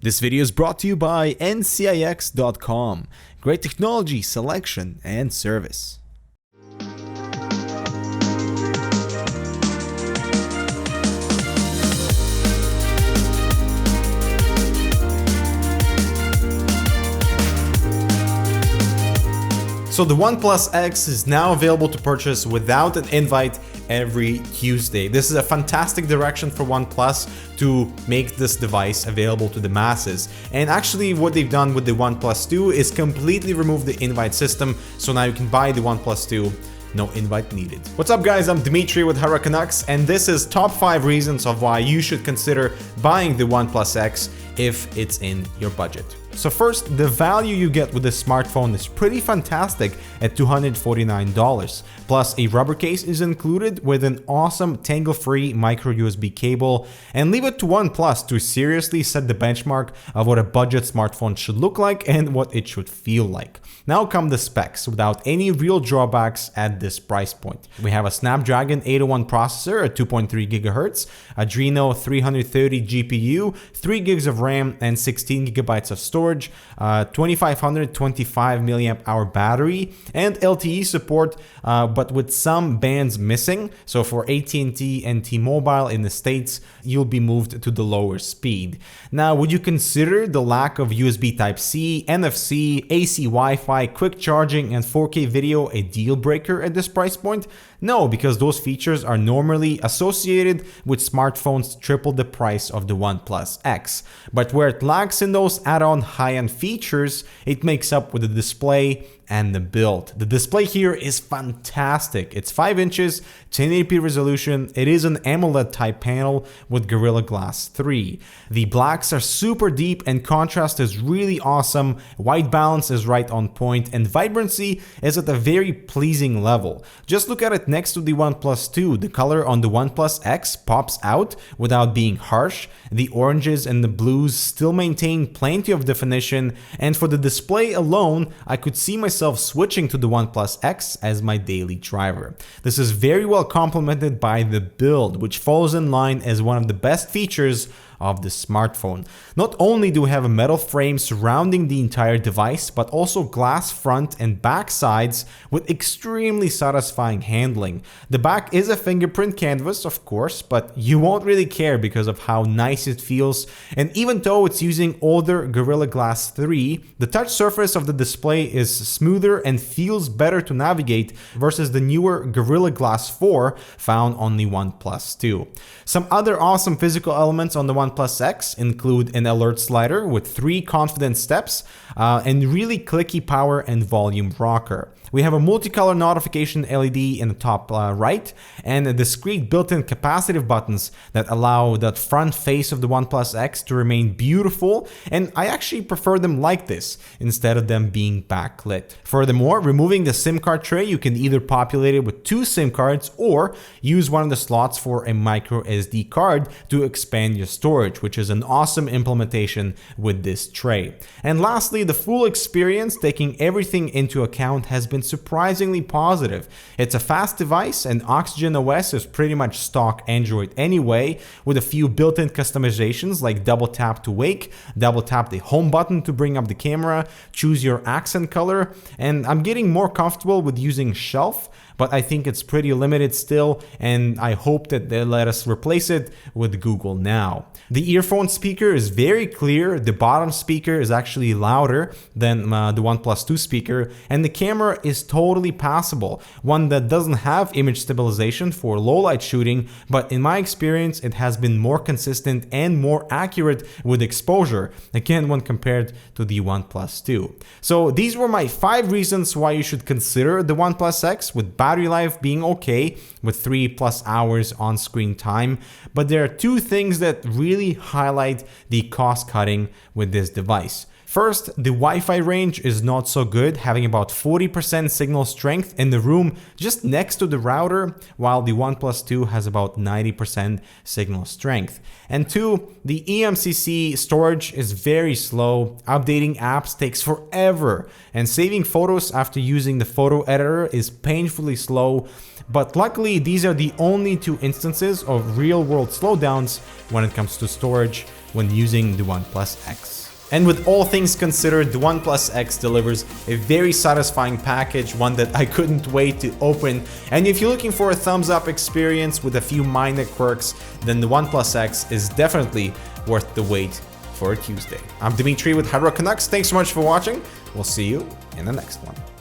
This video is brought to you by ncix.com. Great technology, selection, and service. So the OnePlus X is now available to purchase without an invite every Tuesday. This is a fantastic direction for OnePlus to make this device available to the masses. And actually what they've done with the OnePlus 2 is completely remove the invite system, so now you can buy the OnePlus 2. No invite needed. What's up guys, I'm Dimitri with Hardware Canucks, and this is top 5 reasons of why you should consider buying the OnePlus X if it's in your budget. So first, the value you get with this smartphone is pretty fantastic at $249. Plus, a rubber case is included with an awesome tangle-free micro USB cable, and leave it to OnePlus to seriously set the benchmark of what a budget smartphone should look like and what it should feel like. Now come the specs without any real drawbacks at this price point. We have a Snapdragon 801 processor at 2.3 GHz, Adreno 330 GPU, 3 gigs of RAM, and 16 gigabytes of storage, 2525 mAh battery, and LTE support, but with some bands missing. So for AT&T and T-Mobile in the States, you'll be moved to the lower speed. Now, would you consider the lack of USB Type-C, NFC, AC Wi-Fi, quick charging, and 4K video a deal breaker at this price point? No, because those features are normally associated with smartphones triple the price of the OnePlus X. But where it lacks in those add-on high-end features, it makes up with the display and the build. The display here is fantastic. It's 5 inches, 1080p resolution. It is an AMOLED type panel with Gorilla Glass 3. The blacks are super deep and contrast is really awesome. White balance is right on point and vibrancy is at a very pleasing level. Just look at it next to the OnePlus 2. The color on the OnePlus X pops out without being harsh. The oranges and the blues still maintain plenty of definition, and for the display alone, I could see myself switching to the OnePlus X as my daily driver. This is very well complemented by the build, which falls in line as one of the best features of the smartphone. Not only do we have a metal frame surrounding the entire device, but also glass front and back sides with extremely satisfying handling. The back is a fingerprint canvas, of course, but you won't really care because of how nice it feels. And even though it's using older Gorilla Glass 3, the touch surface of the display is smoother and feels better to navigate versus the newer Gorilla Glass 4 found on the OnePlus 2. Some other awesome physical elements on the OnePlus X include an alert slider with 3 confidence steps and really clicky power and volume rocker. We have a multicolor notification LED in the top right and a discrete built-in capacitive buttons that allow that front face of the OnePlus X to remain beautiful, and I actually prefer them like this instead of them being backlit. Furthermore, removing the SIM card tray, you can either populate it with 2 SIM cards or use one of the slots for a micro SD card to expand your storage, which is an awesome implementation with this tray. And lastly, the full experience, taking everything into account, has been surprisingly positive. It's a fast device, and Oxygen OS is pretty much stock Android anyway, with a few built-in customizations like double tap to wake, double tap the home button to bring up the camera, choose your accent color, and I'm getting more comfortable with using shelf, but I think it's pretty limited still, and I hope that they let us replace it with Google Now. The earphone speaker is very clear. The bottom speaker is actually louder than the OnePlus 2 speaker, and the camera is totally passable. One that doesn't have image stabilization for low light shooting, but in my experience, it has been more consistent and more accurate with exposure, again when compared to the OnePlus 2. So these were my 5 reasons why you should consider the OnePlus X, with battery life being okay with 3+ hours on screen time. But there are 2 things that really highlight the cost cutting with this device. First, the Wi-Fi range is not so good, having about 40% signal strength in the room just next to the router, while the OnePlus 2 has about 90% signal strength. And 2, the eMCC storage is very slow, updating apps takes forever, and saving photos after using the photo editor is painfully slow. But luckily, these are the only 2 instances of real-world slowdowns when it comes to storage. when using the OnePlus X. And with all things considered, the OnePlus X delivers a very satisfying package, one that I couldn't wait to open. And if you're looking for a thumbs up experience with a few minor quirks, then the OnePlus X is definitely worth the wait for a Tuesday. I'm Dimitri with Hardware Canucks. Thanks so much for watching. We'll see you in the next one.